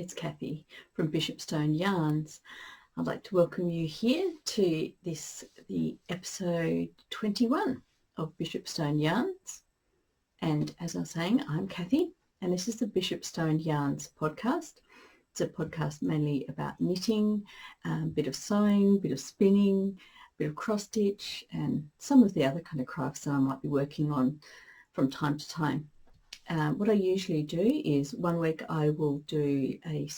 it's Kathy from Bishopstone Yarns. I'd like to welcome you here to the episode 21 of Bishopstone Yarns. And as I was saying, I'm Kathy, and this is the Bishopstone Yarns podcast. It's a podcast mainly about knitting, a bit of sewing, a bit of spinning, a bit of cross stitch, and some of the other kind of crafts that I might be working on from time to time. What I usually do is one week I will do a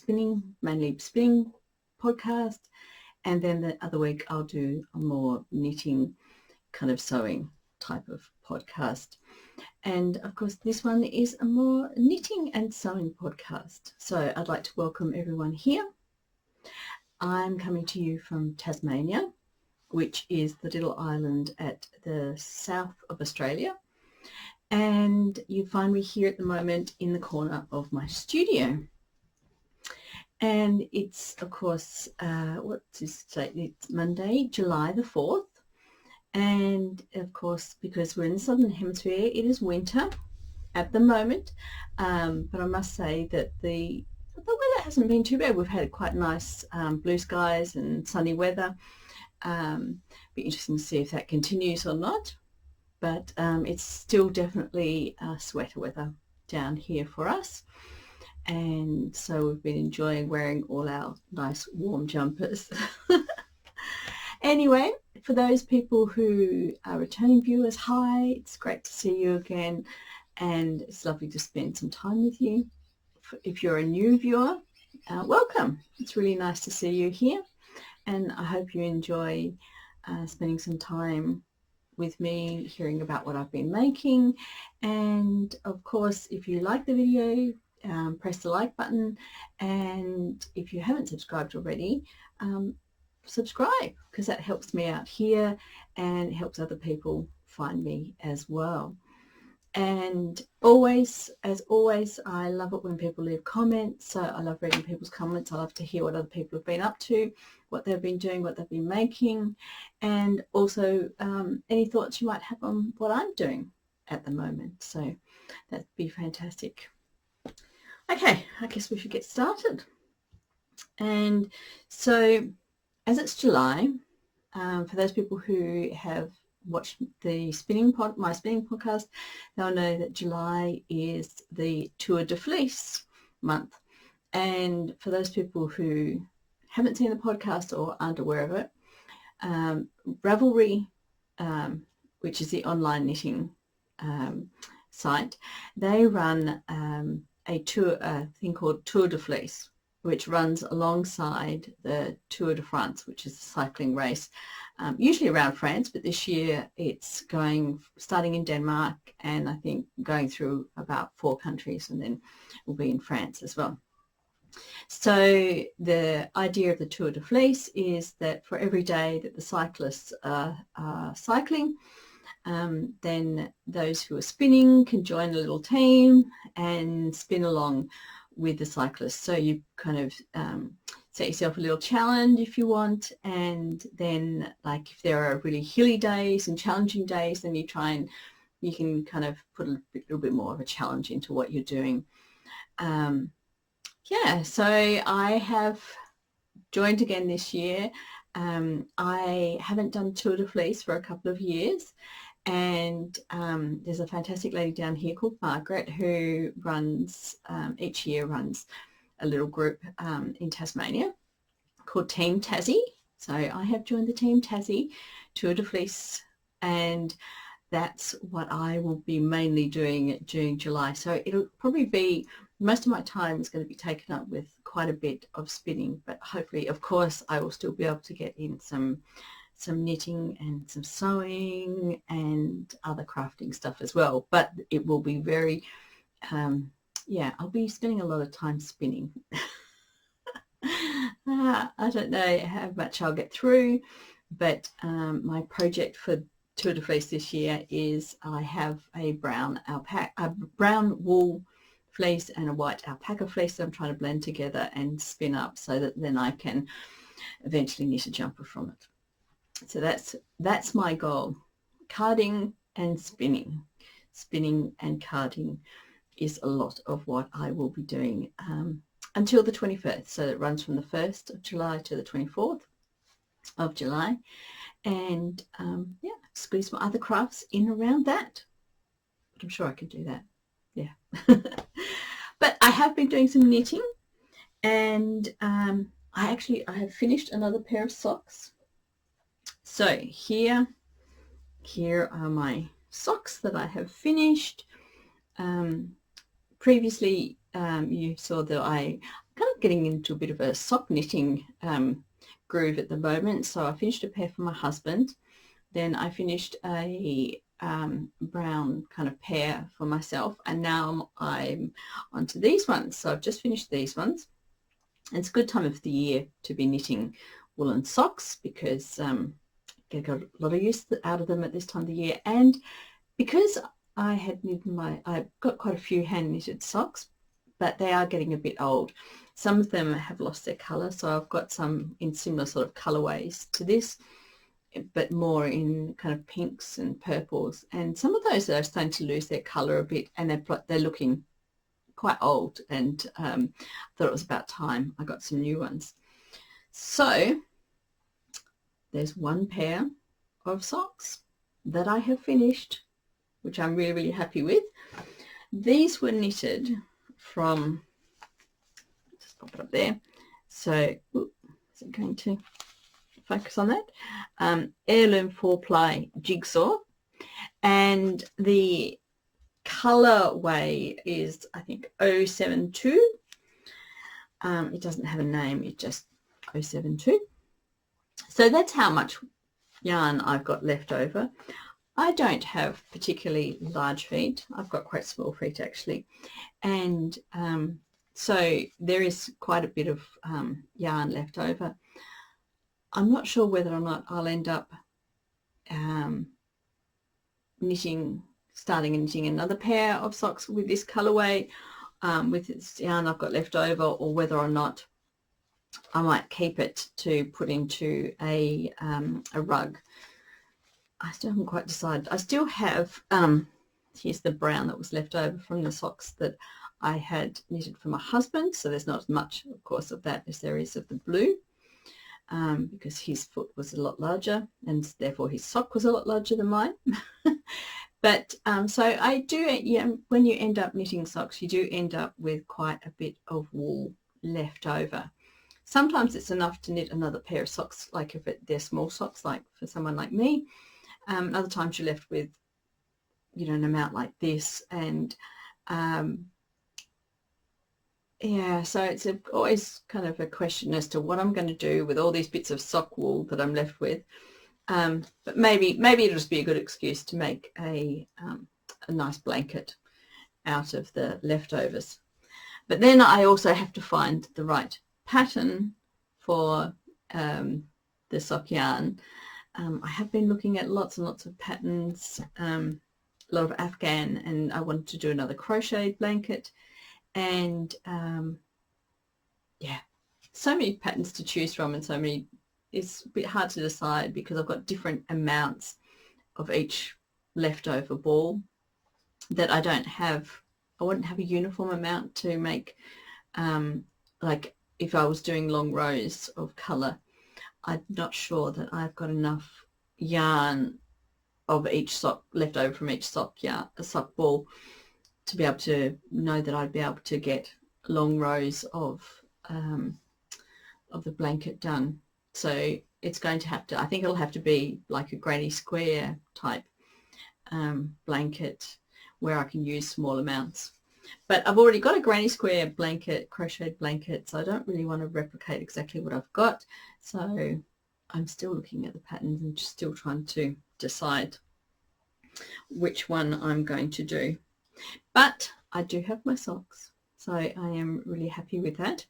mainly spinning podcast, and then the other week I'll do a more knitting kind of sewing type of podcast. And of course this one is a more knitting and sewing podcast. So I'd like to welcome everyone here. I'm coming to you from Tasmania, which is the little island at the south of Australia. And you find me here at the moment in the corner of my studio. And it's, of course, what's this date? It's Monday, July the 4th. And, of course, because we're in the Southern Hemisphere, it is winter at the moment. But I must say that the weather hasn't been too bad. We've had quite nice blue skies and sunny weather. Be interesting to see if that continues or not. But it's still definitely sweater weather down here for us, and so we've been enjoying wearing all our nice warm jumpers. Anyway, for those people who are returning viewers, hi, it's great to see you again, and it's lovely to spend some time with you. If you're a new viewer, welcome. It's really nice to see you here, and I hope you enjoy spending some time with me, hearing about what I've been making. And of course, if you like the video, press the like button, and if you haven't subscribed already, subscribe, because that helps me out here and it helps other people find me as well. And as always, I love it when people leave comments. So I love reading people's comments. I love to hear what other people have been up to, what they've been doing, what they've been making, and also any thoughts you might have on what I'm doing at the moment. So that'd be fantastic. Okay, I guess we should get started. And so as it's July, for those people who have watched my spinning podcast, they'll know that July is the Tour de Fleece month. And for those people who haven't seen the podcast or aren't aware of it, Ravelry, which is the online knitting site, they run a thing called Tour de Fleece, which runs alongside the Tour de France, which is a cycling race, usually around France, but this year it's starting in Denmark, and I think going through about 4 countries, and then we'll be in France as well. So the idea of the Tour de Fleece is that for every day that the cyclists are cycling, then those who are spinning can join a little team and spin along with the cyclists. So you kind of set yourself a little challenge if you want, and then like if there are really hilly days and challenging days, then you can kind of put a little bit more of a challenge into what you're doing. So I have joined again this year. I haven't done Tour de Fleece for a couple of years, and there's a fantastic lady down here called Margaret who each year runs a little group in Tasmania called Team Tassie. So I have joined the Team Tassie Tour de Fleece, and that's what I will be mainly doing during July. So it'll probably be, most of my time is going to be taken up with quite a bit of spinning, but hopefully, of course, I will still be able to get in some knitting and some sewing and other crafting stuff as well. But it will be very, I'll be spending a lot of time spinning. I don't know how much I'll get through, but my project for Tour de Fleece this year is I have a brown wool fleece and a white alpaca fleece that I'm trying to blend together and spin up, so that then I can eventually knit a jumper from it. So that's my goal. Carding and spinning and carding is a lot of what I will be doing until the 21st. So it runs from the 1st of July to the 24th of July. And yeah, squeeze my other crafts in around that. But I'm sure I can do that. Yeah. But I have been doing some knitting, and I have finished another pair of socks. So here are my socks that I have finished. Previously you saw that I'm kind of getting into a bit of a sock knitting groove at the moment. So I finished a pair for my husband. Then I finished a brown kind of pair for myself, and now I'm onto these ones. So I've just finished these ones. It's a good time of the year to be knitting woolen socks because get a lot of use out of them at this time of the year. And because I've got quite a few hand knitted socks, but they are getting a bit old. Some of them have lost their colour, so I've got some in similar sort of colourways to this, but more in kind of pinks and purples. And some of those are starting to lose their colour a bit, and they're looking quite old, and thought it was about time I got some new ones. So there's one pair of socks that I have finished, which I'm really, really happy with. These were knitted from, just pop it up there. So, is it going to focus on that? Heirloom 4-ply Jigsaw, and the colorway is, I think, 072. It doesn't have a name, it's just 072. So that's how much yarn I've got left over. I don't have particularly large feet. I've got quite small feet actually, and so there is quite a bit of yarn left over. I'm not sure whether or not I'll end up starting knitting another pair of socks with this colorway, with this yarn I've got left over, or whether or not I might keep it to put into a rug. I still haven't quite decided. I still have, here's the brown that was left over from the socks that I had knitted for my husband. So there's not as much, of course, of that as there is of the blue, because his foot was a lot larger, and therefore his sock was a lot larger than mine. But so I do, yeah, when you end up knitting socks, you do end up with quite a bit of wool left over. Sometimes it's enough to knit another pair of socks, like if they're small socks, like for someone like me. Other times you're left with, you know, an amount like this, and yeah, so it's always kind of a question as to what I'm going to do with all these bits of sock wool that I'm left with. But maybe it'll just be a good excuse to make a nice blanket out of the leftovers. But then I also have to find the right pattern for the sock yarn. I have been looking at lots and lots of patterns, a lot of Afghan, and I wanted to do another crochet blanket, and yeah, so many patterns to choose from, and so many, it's a bit hard to decide because I've got different amounts of each leftover ball that I don't have. I wouldn't have a uniform amount to make, like if I was doing long rows of colour, I'm not sure that I've got enough yarn of each sock left over from each sock ball to be able to know that I'd be able to get long rows of the blanket done. So it's going to have to, I think it'll have to be like a granny square type blanket where I can use small amounts. But I've already got a granny square blanket, crocheted blanket, so I don't really want to replicate exactly what I've got. So I'm still looking at the patterns and just still trying to decide which one I'm going to do. But I do have my socks, so I am really happy with that.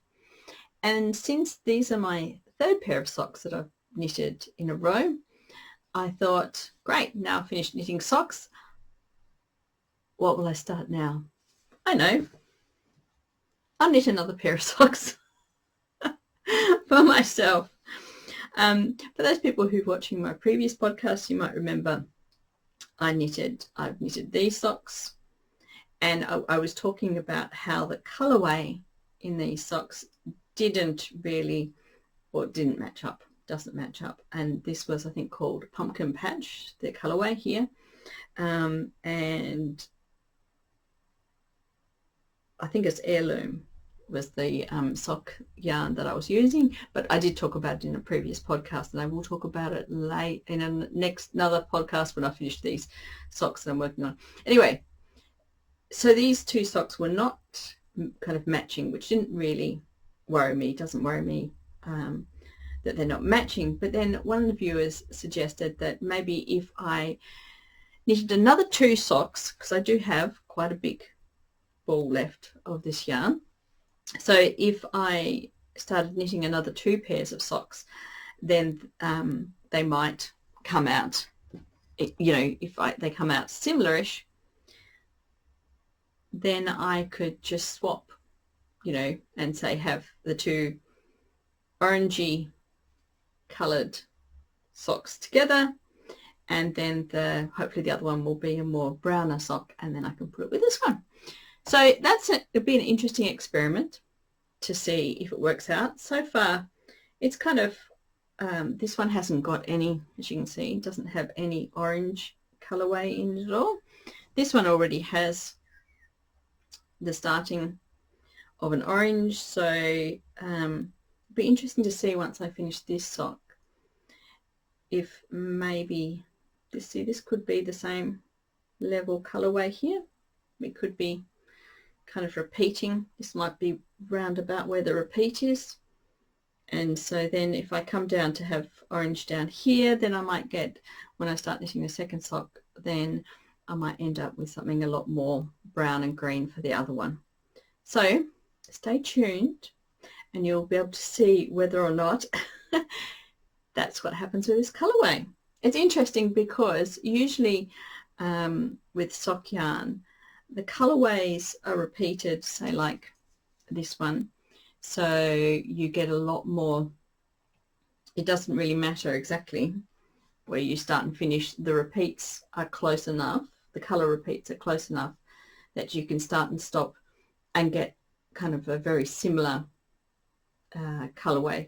And since these are my third pair of socks that I've knitted in a row, I thought, great, now I've finished knitting socks. What will I start now? I know, I'll knit another pair of socks for myself. For those people who've watching my previous podcast, you might remember I've knitted these socks, and I was talking about how the colorway in these socks didn't really, or didn't match up, doesn't match up. And this was, I think, called Pumpkin Patch, the colorway here. And I think it's Heirloom was the sock yarn that I was using, but I did talk about it in a previous podcast, and I will talk about it late in another podcast when I finish these socks that I'm working on. Anyway, so these two socks were not kind of matching, which didn't really worry me. It doesn't worry me that they're not matching. But then one of the viewers suggested that maybe if I knitted another two socks, because I do have quite a big ball left of this yarn. So if I started knitting another two pairs of socks, then they might come out, you know, if they come out similar-ish, then I could just swap, you know, and say have the two orangey coloured socks together, and then hopefully the other one will be a more browner sock, and then I can put it with this one. So it'll be an interesting experiment to see if it works out. So far, it's kind of, this one hasn't got any, as you can see, it doesn't have any orange colorway in it at all. This one already has the starting of an orange, so it'll be interesting to see once I finish this sock if maybe, this could be the same level colorway here. It could be kind of repeating. This might be round about where the repeat is, and so then if I come down to have orange down here, then I might get, when I start knitting the second sock, then I might end up with something a lot more brown and green for the other one. So stay tuned and you'll be able to see whether or not that's what happens with this colorway. It's interesting because usually with sock yarn, the colorways are repeated, say like this one, so you get a lot more. It doesn't really matter exactly where you start and finish. The repeats are close enough, the color repeats are close enough that you can start and stop and get kind of a very similar colorway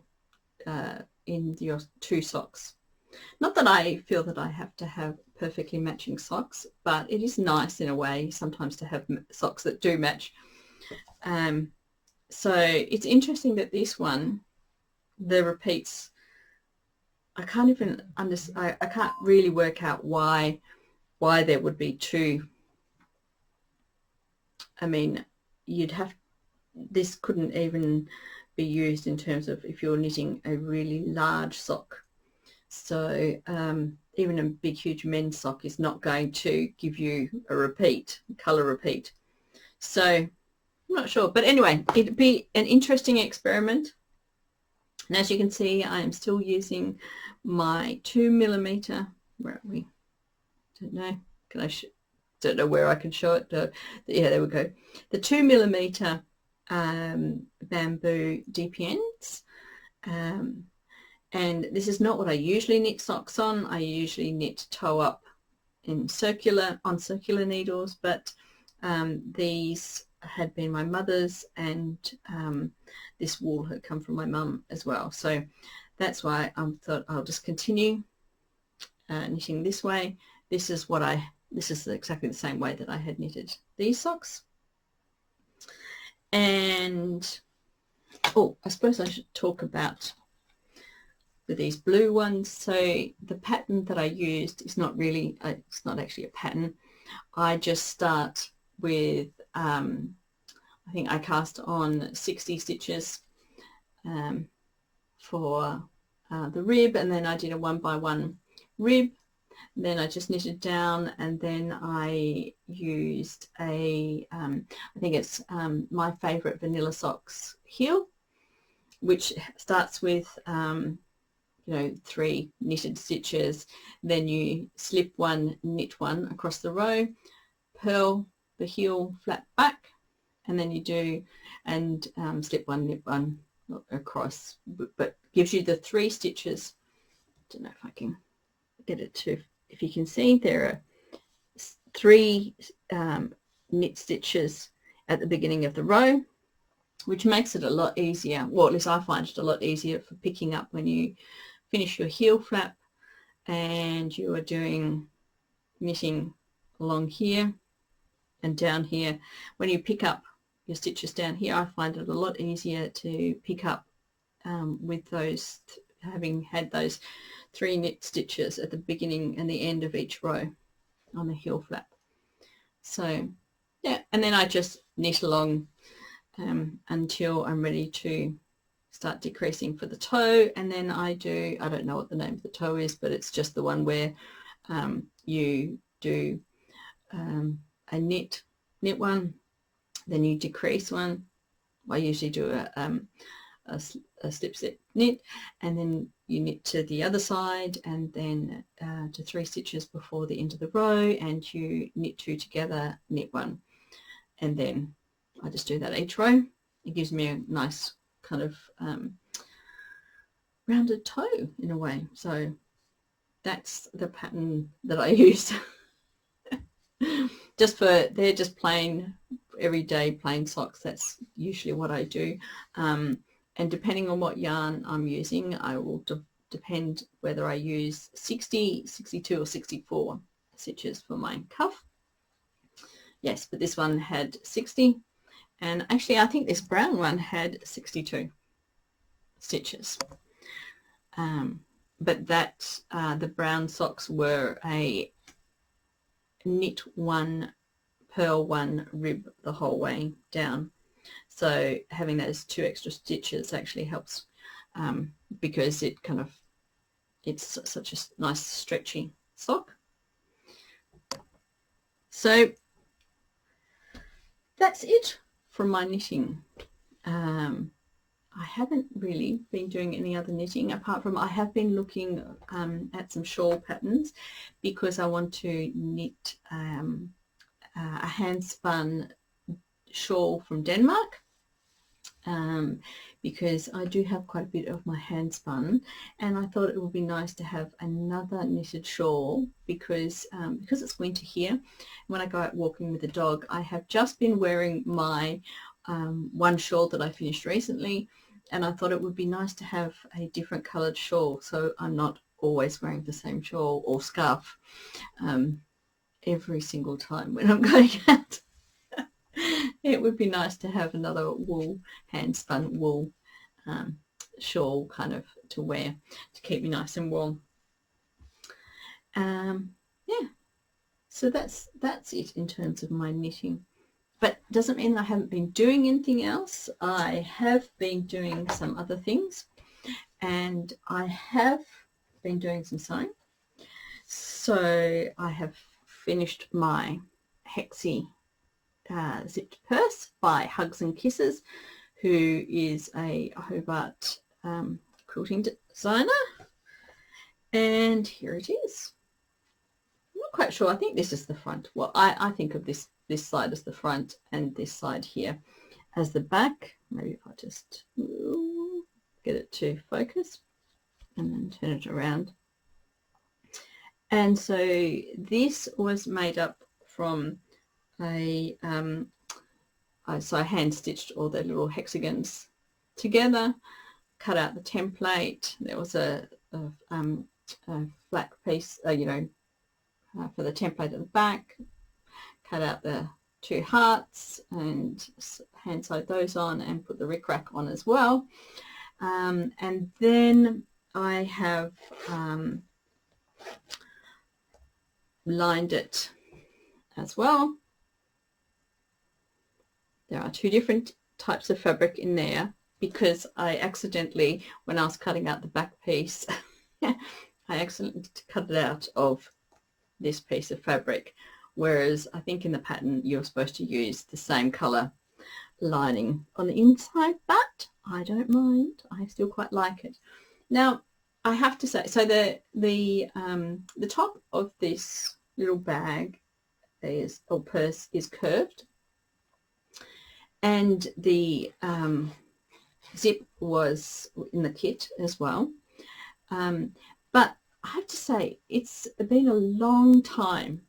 in your two socks. Not that I feel that I have to have perfectly matching socks, but it is nice in a way sometimes to have socks that do match. So it's interesting that this one, the repeats, I can't even understand. I can't really work out why there would be two. I mean, this couldn't even be used in terms of if you're knitting a really large sock. So even a big huge men's sock is not going to give you a color repeat. So I'm not sure, but anyway, it'd be an interesting experiment. And as you can see, I am still using my 2mm. Where are we? Don't know. Don't know where I can show it. Yeah, there we go. The 2mm bamboo DPNs. And this is not what I usually knit socks on. I usually knit toe up on circular needles, but these had been my mother's, and this wool had come from my mum as well. So that's why I thought I'll just continue knitting this way. This is exactly the same way that I had knitted these socks. And I suppose I should talk about these blue ones. So the pattern that I used is not really, it's not actually a pattern. I just start with, I think I cast on 60 stitches for the rib, and then I did a 1x1 rib. Then I just knitted down, and then I used I think it's my favorite Vanilla Socks heel, which starts with 3 knitted stitches, then you slip one, knit one across the row, purl the heel flat back, and then you do slip one, knit one across, but gives you the 3 stitches. I don't know if I can get it to, if you can see, there are 3 knit stitches at the beginning of the row, which makes it a lot easier, well, at least I find it a lot easier for picking up when you finish your heel flap and you are doing knitting along here and down here. When you pick up your stitches down here, I find it a lot easier to pick up with those, having had those 3 knit stitches at the beginning and the end of each row on the heel flap. So yeah, and then I just knit along until I'm ready to start decreasing for the toe, and then I don't know what the name of the toe is, but it's just the one where you do a knit one, then you decrease one. I usually do a slip stitch knit, and then you knit to the other side, and then to 3 stitches before the end of the row, and you knit 2 together, knit 1, and then I just do that each row. It gives me a nice kind of rounded toe in a way. So that's the pattern that I use. They're just plain everyday plain socks. That's usually what I do, and depending on what yarn I'm using, I will depend whether I use 60, 62 or 64 stitches for my cuff. Yes, but this one had 60, and actually I think this brown one had 62 stitches, but that the brown socks were a knit 1, purl 1, rib the whole way down. So having those 2 extra stitches actually helps, because it's such a nice stretchy sock. So that's it from my knitting. I haven't really been doing any other knitting apart from I have been looking at some shawl patterns, because I want to knit a hand spun shawl from Denmark, because I do have quite a bit of my hand spun, and I thought it would be nice to have another knitted shawl, because it's winter here. When I go out walking with the dog, I have just been wearing my one shawl that I finished recently, and I thought it would be nice to have a different coloured shawl, so I'm not always wearing the same shawl or scarf every single time when I'm going out. It would be nice to have another wool, hand spun wool shawl kind of to wear to keep me nice and warm. Yeah, so that's it in terms of my knitting. But doesn't mean I haven't been doing anything else. I have been doing some other things, and I have been doing some sewing. So I have finished my Hexi zipped purse by Hugs and Kisses, who is a Hobart quilting designer. And here it is. I'm not quite sure. I think this is the front. Well, I think of this side as the front and this side here as the back. Maybe if I just get it to focus and then turn it around. And so this was made up from a so I hand stitched all the little hexagons together, cut out the template. There was a flat piece, for the template at the back, cut out the 2 hearts and hand sewed those on and put the rickrack on as well. And then I have lined it as well. There are 2 different types of fabric in there, because I accidentally, when I was cutting out the back piece, I accidentally cut it out of this piece of fabric, whereas I think in the pattern you're supposed to use the same colour lining on the inside, but I don't mind. I still quite like it. Now I have to say, so the top of this little bag or purse is curved, and the zip was in the kit as well, but I have to say it's been a long time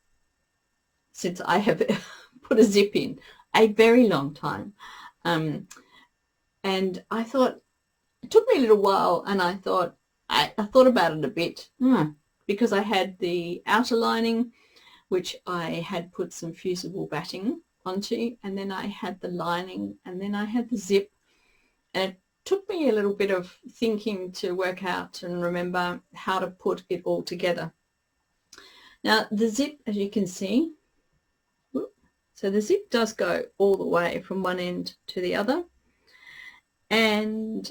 since I have put a zip in, a very long time, And I thought, it took me a little while, and I thought, I thought about it a bit, because I had the outer lining, which I had put some fusible batting onto, and then I had the lining, and then I had the zip, and it took me a little bit of thinking to work out and remember how to put it all together. Now the zip, as you can see, so the zip does go all the way from one end to the other, and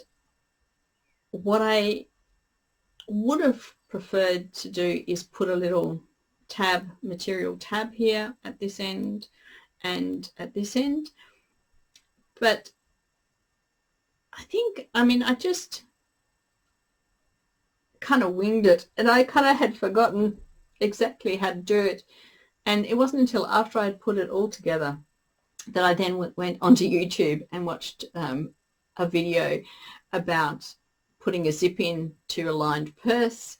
what I would have preferred to do is put a little material tab here at this end and at this end, but I just kind of winged it, and I kind of had forgotten exactly how to do it, and it wasn't until after I'd put it all together that I then went onto YouTube and watched a video about putting a zip in to a lined purse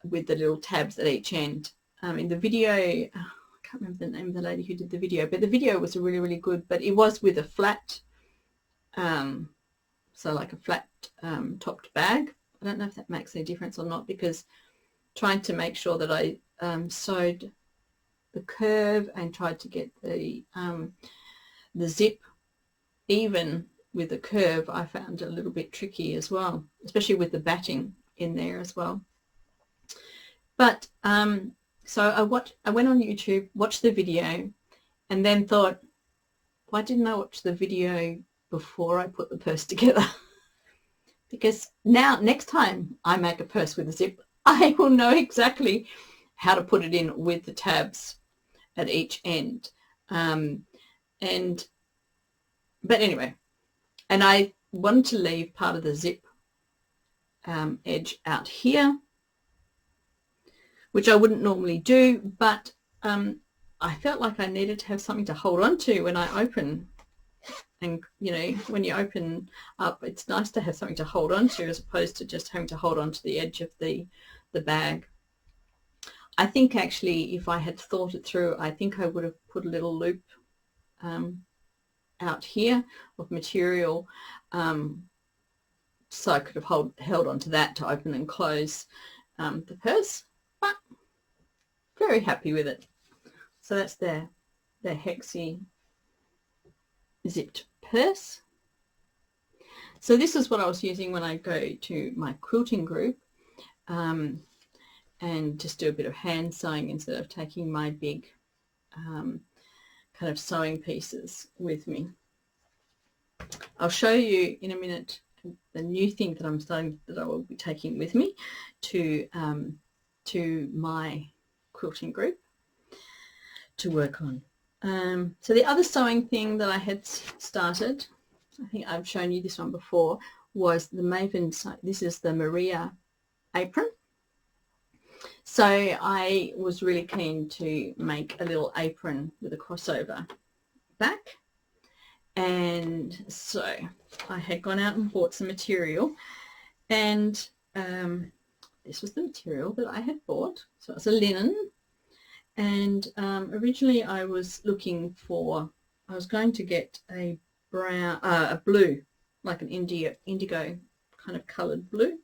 with the little tabs at each end. In the video, I can't remember the name of the lady who did the video, but the video was really, really good, but it was with a flat, so like a flat topped bag. I don't know if that makes any difference or not, because trying to make sure that I sewed the curve and tried to get the zip even with the curve, I found it a little bit tricky as well, especially with the batting in there as well. But so I went on YouTube, watched the video, and then thought, why didn't I watch the video before I put the purse together? Because now, next time I make a purse with a zip, I will know exactly how to put it in with the tabs at each end. But anyway, and I wanted to leave part of the zip edge out here, which I wouldn't normally do, but I felt like I needed to have something to hold on to when I open. And, you know, when you open up, it's nice to have something to hold on to as opposed to just having to hold on to the edge of the bag. I think actually if I had thought it through, I think I would have put a little loop out here of material so I could have held on to that to open and close the purse, but very happy with it. So that's the Hexi zipped purse. So this is what I was using when I go to my quilting group and just do a bit of hand sewing instead of taking my big kind of sewing pieces with me. I'll show you in a minute the new thing that I'm starting, that I will be taking with me to my quilting group to work on. So the other sewing thing that I had started, I think I've shown you this one before, was the Maven. This is the Maria apron. So I was really keen to make a little apron with a crossover back, and so I had gone out and bought some material, and this was the material that I had bought. So it's a linen, and originally I was looking for, I was going to get a brown, a blue, like an indigo kind of coloured blue,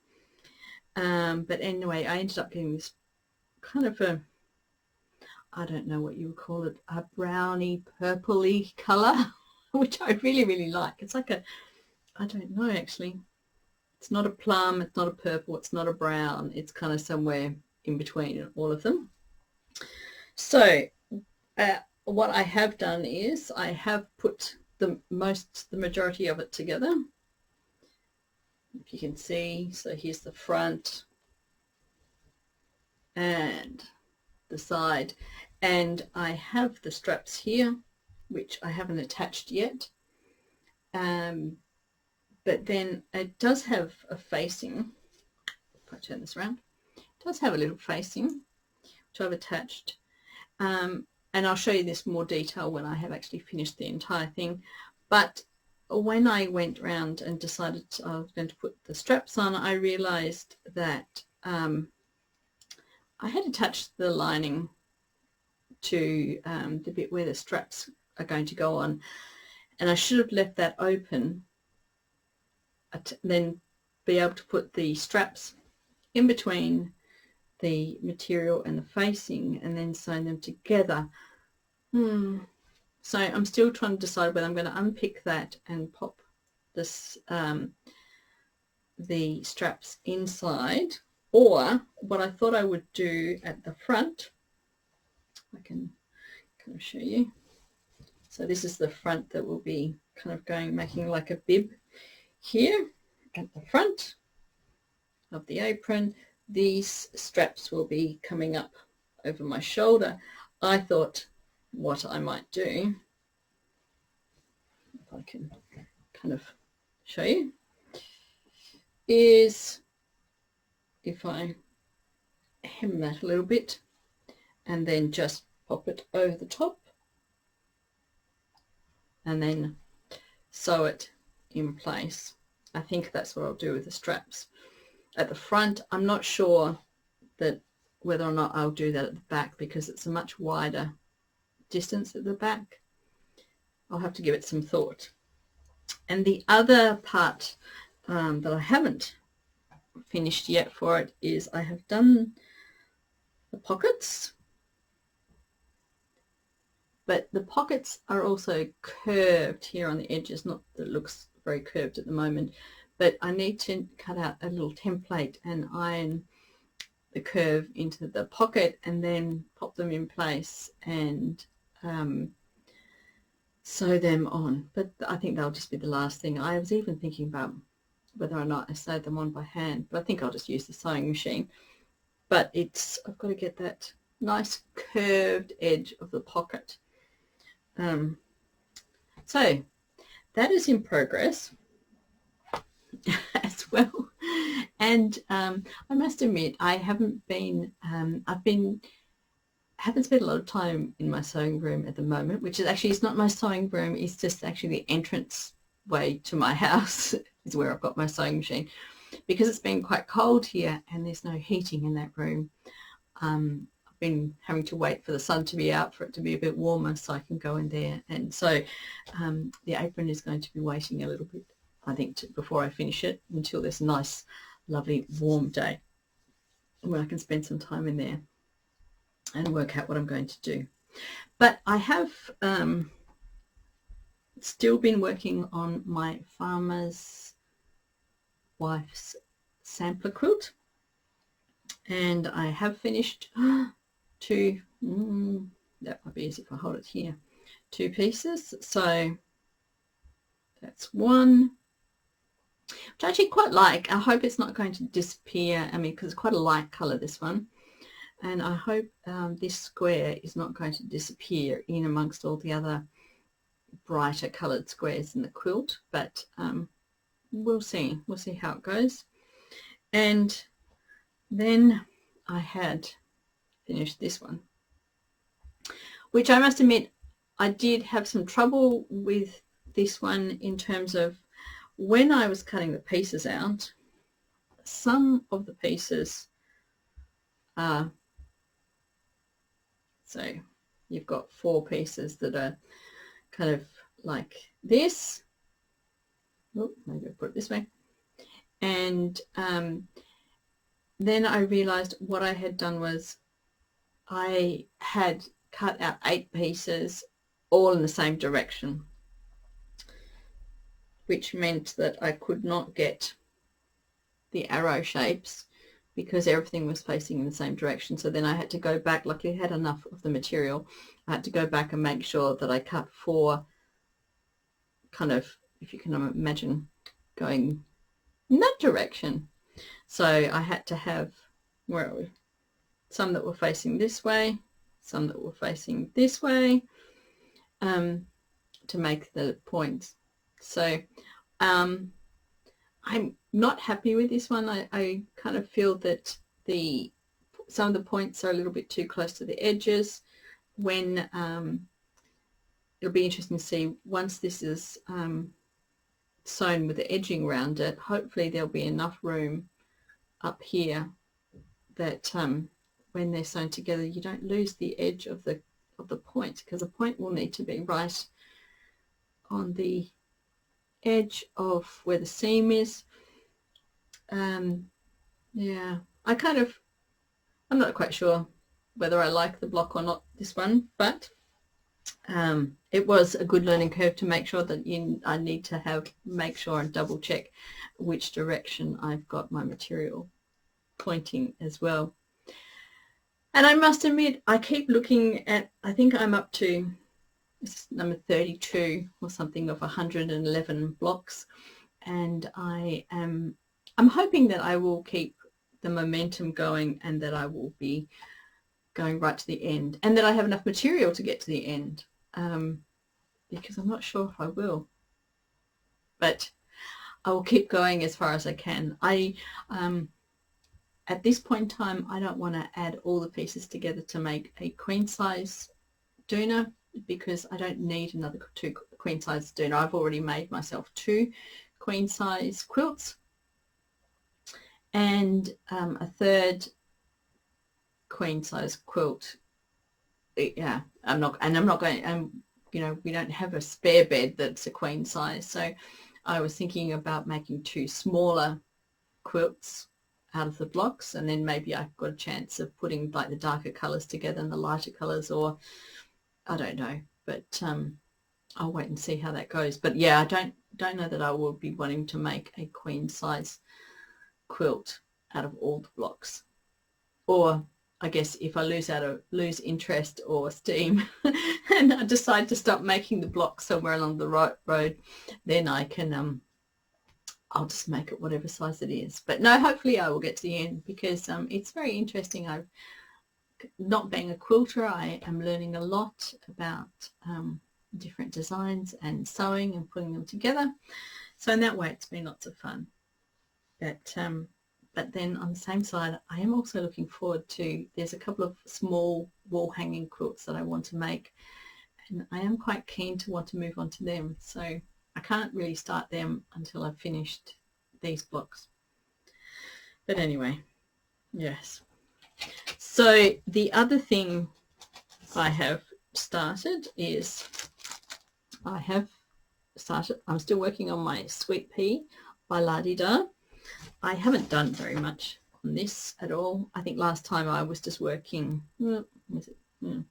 but anyway I ended up getting this kind of a, I don't know what you would call it, a browny purpley colour, which I really, really like. It's like a, I don't know actually, it's not a plum, it's not a purple, it's not a brown, it's kind of somewhere in between all of them. So what I have done is I have put the majority of it together, if you can see. So here's the front and the side, and I have the straps here, which I haven't attached yet, but then it does have a facing. If I turn this around, it does have a little facing which I've attached, and I'll show you this more detail when I have actually finished the entire thing. But when I went round and decided I was going to put the straps on, I realized that I had attached the lining to the bit where the straps are going to go on, and I should have left that open then be able to put the straps in between the material and the facing and then sew them together. So I'm still trying to decide whether I'm going to unpick that and pop this the straps inside, or what I thought I would do at the front. I can kind of show you. So this is the front that will be kind of going, making like a bib here at the front of the apron. These straps will be coming up over my shoulder. I thought what I might do, if I can kind of show you, is if I hem that a little bit and then just pop it over the top and then sew it in place. I think that's what I'll do with the straps at the front. I'm not sure that whether or not I'll do that at the back, because it's a much wider distance at the back. I'll have to give it some thought. And the other part that I haven't finished yet for it is I have done the pockets, but the pockets are also curved here on the edges. Not that it looks very curved at the moment, but I need to cut out a little template and iron the curve into the pocket and then pop them in place and sew them on. But I think that'll just be the last thing. I was even thinking about whether or not I sew them on by hand, but I think I'll just use the sewing machine. But I've got to get that nice curved edge of the pocket. So that is in progress as well. And I must admit, I haven't been, haven't spent a lot of time in my sewing room at the moment, which is actually, it's not my sewing room, it's just actually the entrance way to my house is where I've got my sewing machine, because it's been quite cold here and there's no heating in that room. I've been having to wait for the sun to be out for it to be a bit warmer so I can go in there, and so the apron is going to be waiting a little bit, I think, before I finish it, until this nice lovely warm day when I can spend some time in there and work out what I'm going to do. But I have still been working on my farmer's wife's sampler quilt, and I have finished two, that might be easy if I hold it here, 2 pieces. So that's one, which I actually quite like. I hope it's not going to disappear, I mean, because it's quite a light colour, this one, and I hope this square is not going to disappear in amongst all the other brighter coloured squares in the quilt, but we'll see how it goes. And then I had finished this one, which I must admit I did have some trouble with this one in terms of when I was cutting the pieces out. Some of the pieces are, so you've got 4 pieces that are kind of like this. Oh, maybe I'll put it this way. And then I realized what I had done was I had cut out 8 pieces all in the same direction, which meant that I could not get the arrow shapes because everything was facing in the same direction. So then I had to go back. Luckily I had enough of the material. I had to go back and make sure that I cut 4 kind of, if you can imagine, going in that direction. So I had to have, where are we? Some that were facing this way, some that were facing this way, to make the points. So I'm not happy with this one. I kind of feel that some of the points are a little bit too close to the edges. When it'll be interesting to see once this is sewn with the edging around it, hopefully there'll be enough room up here that when they're sewn together you don't lose the edge of the point, because the point will need to be right on the edge of where the seam is. Yeah, I'm not quite sure whether I like the block or not, this one, but it was a good learning curve to make sure that I need to make sure and double check which direction I've got my material pointing as well. And I must admit, I keep looking at, I think I'm up to number 32 or something of 111 blocks, and I'm hoping that I will keep the momentum going and that I will be going right to the end, and that I have enough material to get to the end, because I'm not sure if I will, but I will keep going as far as I can. At this point in time, I don't want to add all the pieces together to make a queen size doona, because I don't need another 2 queen size doona. I've already made myself 2 queen size quilts and a 3rd queen size quilt. Yeah, I'm not going, you know, we don't have a spare bed that's a queen size, so I was thinking about making 2 smaller quilts out of the blocks, and then maybe I've got a chance of putting like the darker colors together and the lighter colors, or I don't know, but I'll wait and see how that goes. But yeah, I don't know that I will be wanting to make a queen size quilt out of all the blocks, or I guess if I lose interest or steam and I decide to stop making the blocks somewhere along the road, then I can I'll just make it whatever size it is. But no, hopefully I will get to the end, because it's very interesting. Not being a quilter, I am learning a lot about different designs and sewing and putting them together. So in that way, it's been lots of fun. But then on the same side, I am also looking forward to, there's a couple of small wall hanging quilts that I want to make, and I am quite keen to want to move on to them. So I can't really start them until I've finished these blocks. But anyway, yes. So the other thing I have started is I'm still working on my Sweet Pea by La-Di-Da. I haven't done very much on this at all. I think last time I was just working, what can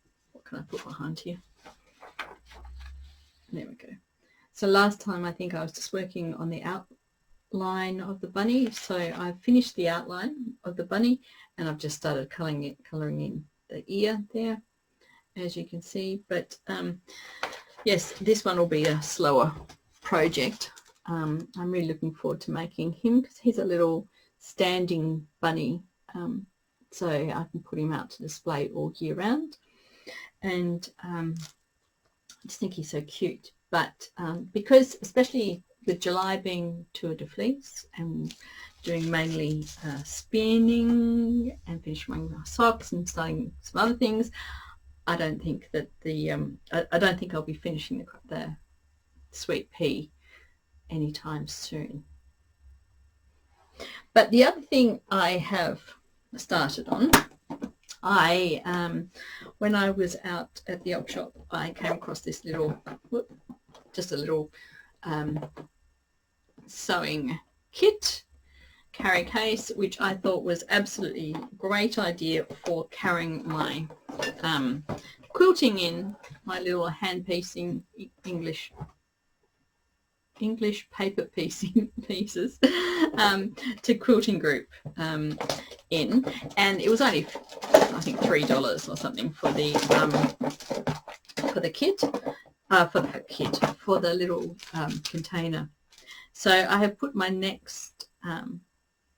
I put behind here? There we go. So last time I think I was just working on the outline of the bunny. So I've finished the outline of the bunny, and I've just started colouring in the ear there, as you can see. But yes, this one will be a slower project. I'm really looking forward to making him, because he's a little standing bunny, so I can put him out to display all year round, and I just think he's so cute. But because especially with July being Tour de Fleece and doing mainly spinning and finishing my socks and starting some other things, I don't think that I don't think I'll be finishing the Sweet Pea anytime soon. But the other thing I have started on, when I was out at the op shop, I came across this little, just a little sewing kit, carry case, which I thought was absolutely great idea for carrying my quilting in, my little hand piecing English paper piecing pieces to quilting group in, and it was only I think $3 or something for the kit, for the little container. So I have put my next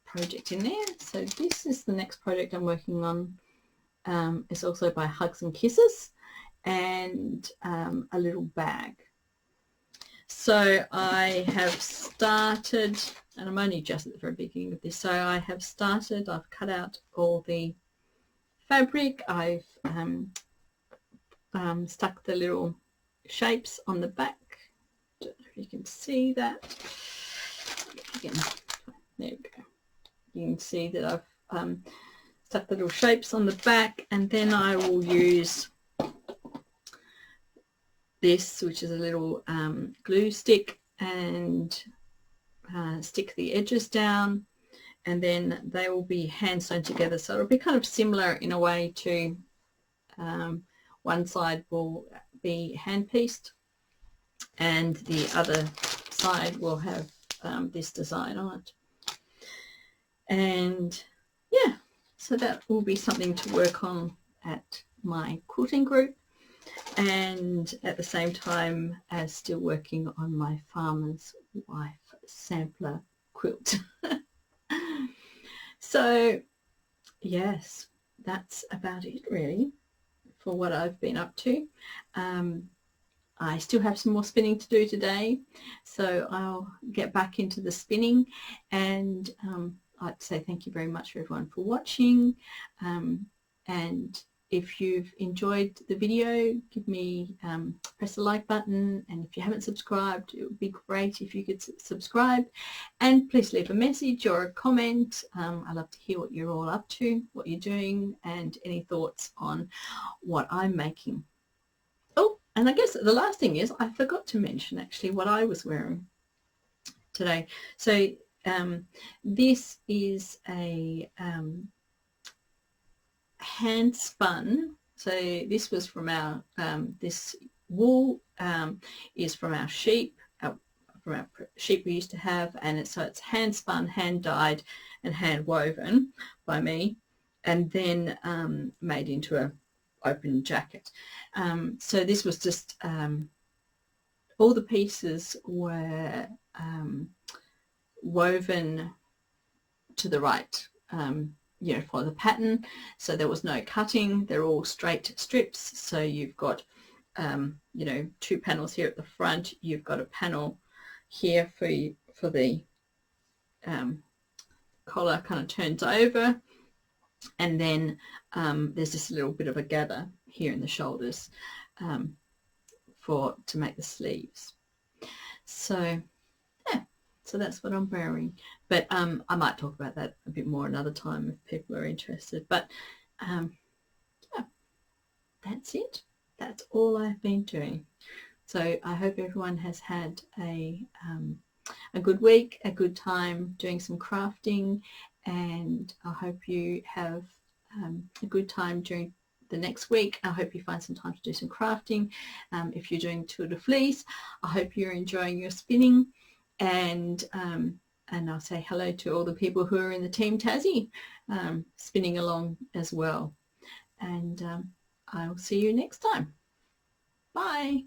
project in there. So this is the next project I'm working on. It's also by Hugs and Kisses, and a little bag. So I have started, and I'm only just at the very beginning of this, so I have started, I've cut out all the fabric, I've stuck the little shapes on the back. Don't know if you can see that. Again, there we go. You can see that I've stuck the little shapes on the back, and then I will use this, which is a little glue stick, and stick the edges down, and then they will be hand sewn together. So it'll be kind of similar in a way to one side will be hand pieced and the other side will have this design on it. And yeah, so that will be something to work on at my quilting group, and at the same time as still working on my farmer's wife sampler quilt. So yes, that's about it really for what I've been up to. I still have some more spinning to do today, so I'll get back into the spinning, and I'd like to say thank you very much for everyone for watching, and if you've enjoyed the video, give me press the like button, and if you haven't subscribed, it would be great if you could subscribe, and please leave a message or a comment. I'd love to hear what you're all up to, what you're doing, and any thoughts on what I'm making. Oh, and I guess the last thing is I forgot to mention actually what I was wearing today. So this is a hand spun. So this was from our this wool is from our sheep we used to have, and so it's hand spun, hand dyed, and hand woven by me, and then made into a open jacket. So this was just all the pieces were woven to the right, you know, for the pattern, so there was no cutting. They're all straight strips, so you've got you know, 2 panels here at the front, you've got a panel here for the collar kind of turns over, and then there's just a little bit of a gather here in the shoulders to make the sleeves. So yeah, so that's what I'm wearing, but I might talk about that a bit more another time if people are interested. But yeah, that's it. That's all I've been doing. So I hope everyone has had a good week, a good time doing some crafting, and I hope you have a good time during the next week. I hope you find some time to do some crafting. If you're doing Tour de Fleece, I hope you're enjoying your spinning, and I'll say hello to all the people who are in the Team Tassie spinning along as well. And I'll see you next time. Bye.